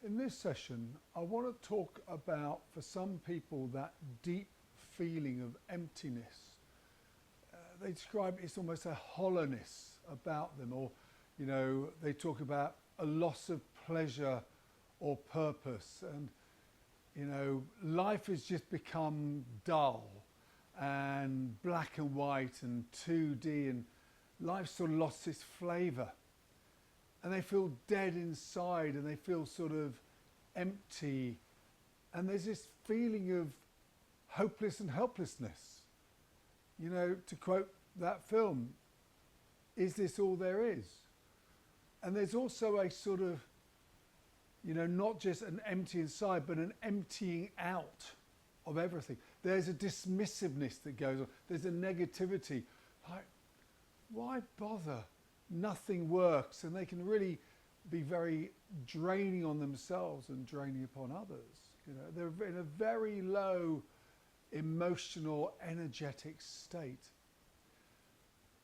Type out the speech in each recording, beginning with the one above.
In this session, I want to talk about, for some people, that deep feeling of emptiness. They describe it's almost a hollowness about them, or, they talk about a loss of pleasure or purpose. And, life has just become dull and black and white and 2D, and life sort of lost its flavour. And they feel dead inside, and they feel sort of empty. And there's this feeling of hopeless and helplessness. To quote that film, is this all there is? And there's also a sort of, not just an empty inside, but an emptying out of everything. There's a dismissiveness that goes on. There's a negativity. Like, why bother? Nothing works, and they can really be very draining on themselves and draining upon others. They're in a very low emotional, energetic state.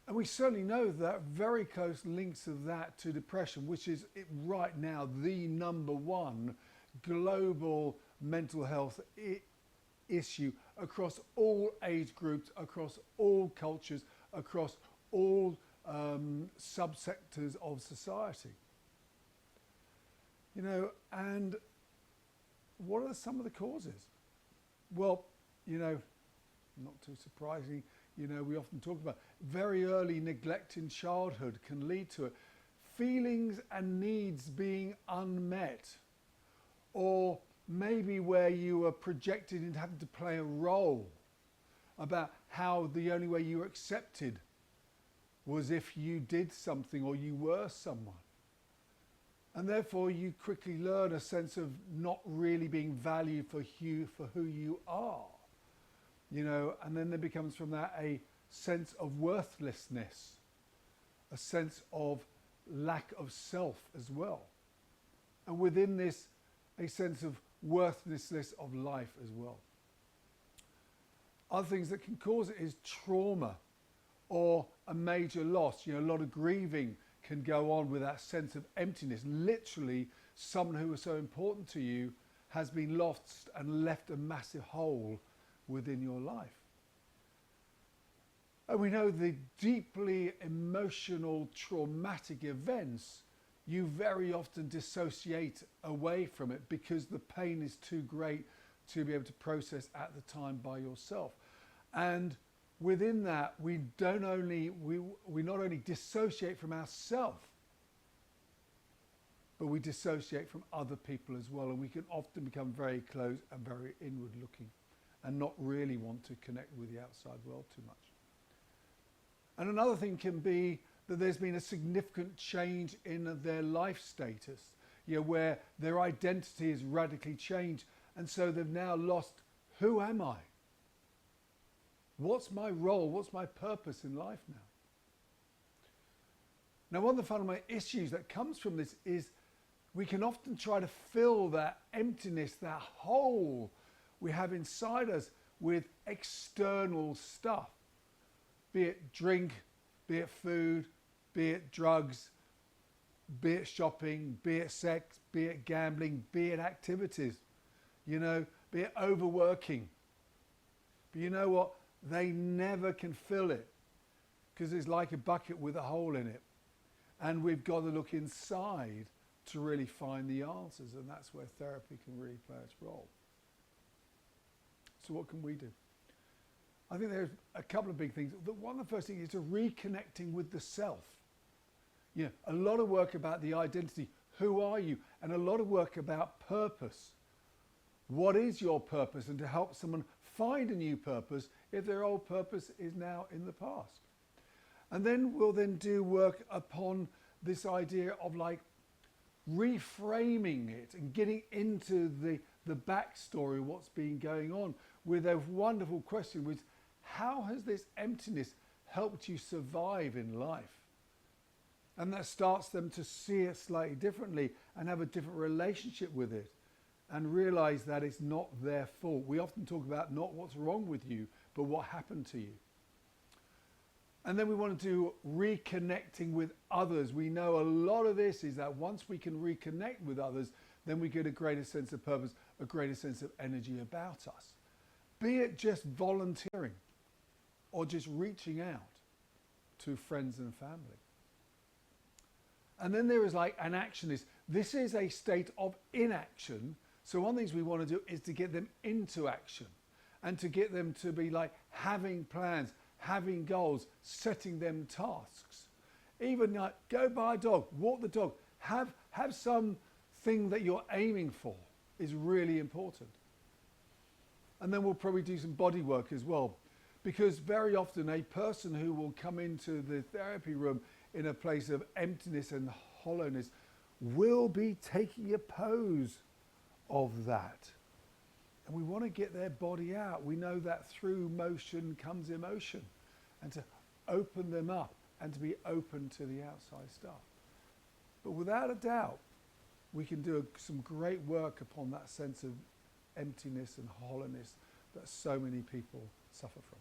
And we certainly know that very close links of that to depression, which is right now the #1 global mental health issue across all age groups, across all cultures, across all subsectors of society. And what are some of the causes? Well, not too surprising, we often talk about very early neglect in childhood can lead to it. Feelings and needs being unmet, or maybe where you were projected into having to play a role about how the only way you were accepted was if you did something or you were someone. And therefore you quickly learn a sense of not really being valued for who you are. And then there becomes from that a sense of worthlessness, a sense of lack of self as well. And within this, a sense of worthlessness of life as well. Other things that can cause it is trauma, or a major loss. A lot of grieving can go on with that sense of emptiness. Literally, someone who was so important to you has been lost and left a massive hole within your life. And we know the deeply emotional, traumatic events, you very often dissociate away from it because the pain is too great to be able to process at the time by yourself. And within that, we not only dissociate from ourselves, but we dissociate from other people as well. And we can often become very close and very inward looking and not really want to connect with the outside world too much. And another thing can be that there's been a significant change in their life status, where their identity is radically changed. And so they've now lost, who am I? What's my role? What's my purpose in life now? Now, one of the fundamental issues that comes from this is we can often try to fill that emptiness, that hole we have inside us with external stuff, be it drink, be it food, be it drugs, be it shopping, be it sex, be it gambling, be it activities, be it overworking. But you know what? They never can fill it because it's like a bucket with a hole in it. And we've got to look inside to really find the answers. And that's where therapy can really play its role. So what can we do? I think there's a couple of big things. One of the first things is to reconnecting with the self. A lot of work about the identity. Who are you? And a lot of work about purpose. What is your purpose? And to help someone find a new purpose if their old purpose is now in the past. And then we'll do work upon this idea of reframing it and getting into the backstory of what's been going on with a wonderful question, which how has this emptiness helped you survive in life? And that starts them to see it slightly differently and have a different relationship with it and realize that it's not their fault. We often talk about not what's wrong with you, but what happened to you. And then we want to do reconnecting with others. We know a lot of this is that once we can reconnect with others, then we get a greater sense of purpose, a greater sense of energy about us. Be it just volunteering or just reaching out to friends and family. And then there is like an action. This is a state of inaction. So one of the things we want to do is to get them into action and to get them to be like having plans, having goals, setting them tasks. Even like go buy a dog, walk the dog, have something that you're aiming for is really important. And then we'll probably do some body work as well, because very often a person who will come into the therapy room in a place of emptiness and hollowness will be taking a pose of that. And we want to get their body out. We know that through motion comes emotion, and to open them up and to be open to the outside stuff. But without a doubt, we can do some great work upon that sense of emptiness and hollowness that so many people suffer from.